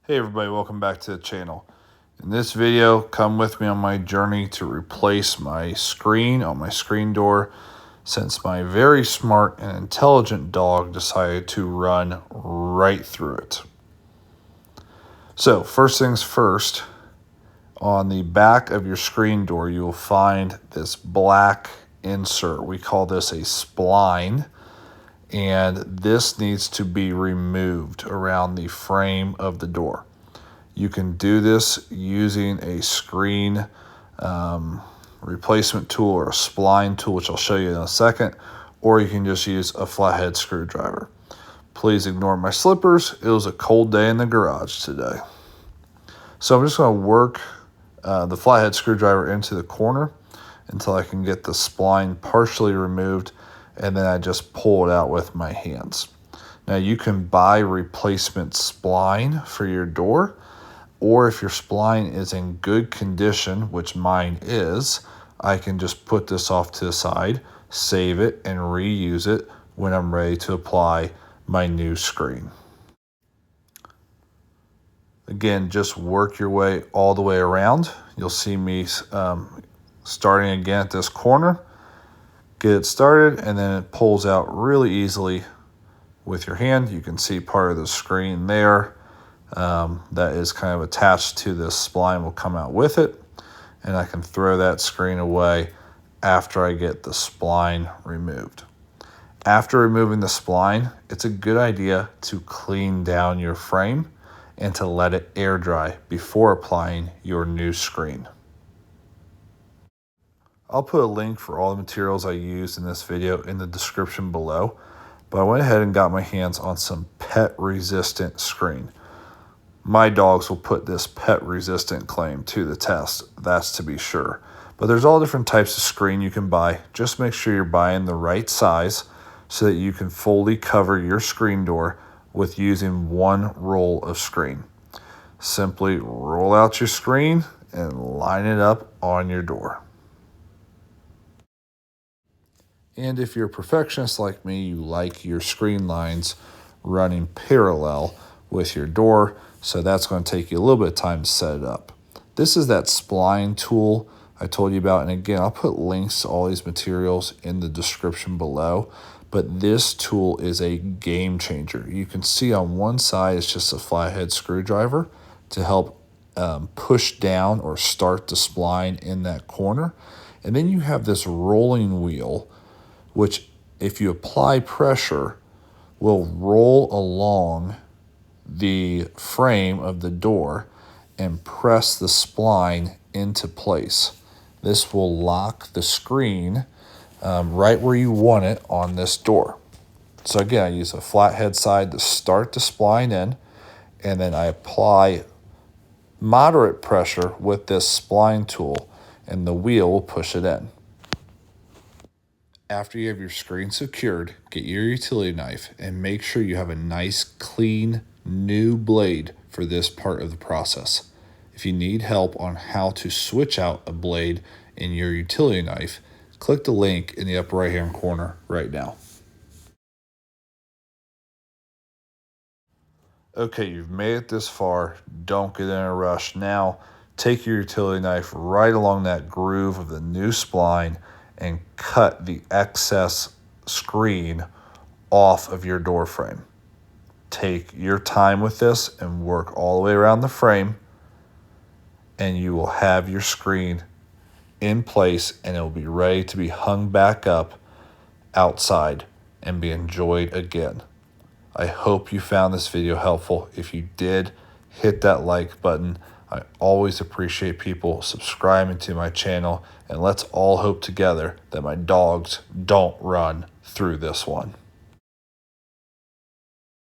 Hey everybody, welcome back to the channel. In this video, come with me on my journey to replace my screen on my screen door since my very smart and intelligent dog decided to run right through it. So first things first, on the back of your screen door, you will find this black insert. We call this a spline, and this needs to be removed around the frame of the door. You can do this using a screen replacement tool or a spline tool, which I'll show you in a second, or you can just use a flathead screwdriver. Please ignore my slippers. It was a cold day in the garage today. So I'm just going to work the flathead screwdriver into the corner until I can get the spline partially removed, and then I just pull it out with my hands. Now you can buy replacement spline for your door, or if your spline is in good condition, which mine is, I can just put this off to the side, save it, and reuse it when I'm ready to apply my new screen. Again, just work your way all the way around. You'll see me starting again at this corner, get it started, and then it pulls out really easily with your hand. You can see part of the screen there that is kind of attached to this spline will come out with it, and I can throw that screen away after I get the spline removed. After removing the spline, it's a good idea to clean down your frame and to let it air dry before applying your new screen. I'll put a link for all the materials I used in this video in the description below, but I went ahead and got my hands on some pet resistant screen. My dogs will put this pet resistant claim to the test, that's to be sure. But there's all different types of screen you can buy. Just make sure you're buying the right size so that you can fully cover your screen door with using one roll of screen. Simply roll out your screen and line it up on your door. And if you're a perfectionist like me, you like your screen lines running parallel with your door, so that's going to take you a little bit of time to set it up. This is that spline tool I told you about, and again, I'll put links to all these materials in the description below, but this tool is a game changer. You can see on one side it's just a flathead screwdriver to help push down or start the spline in that corner, and then you have this rolling wheel, which if you apply pressure will roll along the frame of the door and press the spline into place. This will lock the screen right where you want it on this door. So again, I use a flathead side to start the spline in, and then I apply moderate pressure with this spline tool, and the wheel will push it in. After you have your screen secured, get your utility knife and make sure you have a nice, clean, new blade for this part of the process. If you need help on how to switch out a blade in your utility knife, click the link in the upper right hand corner right now. Okay, you've made it this far. Don't get in a rush. Now, take your utility knife right along that groove of the new spline and cut the excess screen off of your door frame. Take your time with this and work all the way around the frame, and you will have your screen in place, and it will be ready to be hung back up outside and be enjoyed again. I hope you found this video helpful. If you did, hit that like button. I always appreciate people subscribing to my channel, and let's all hope together that my dogs don't run through this one.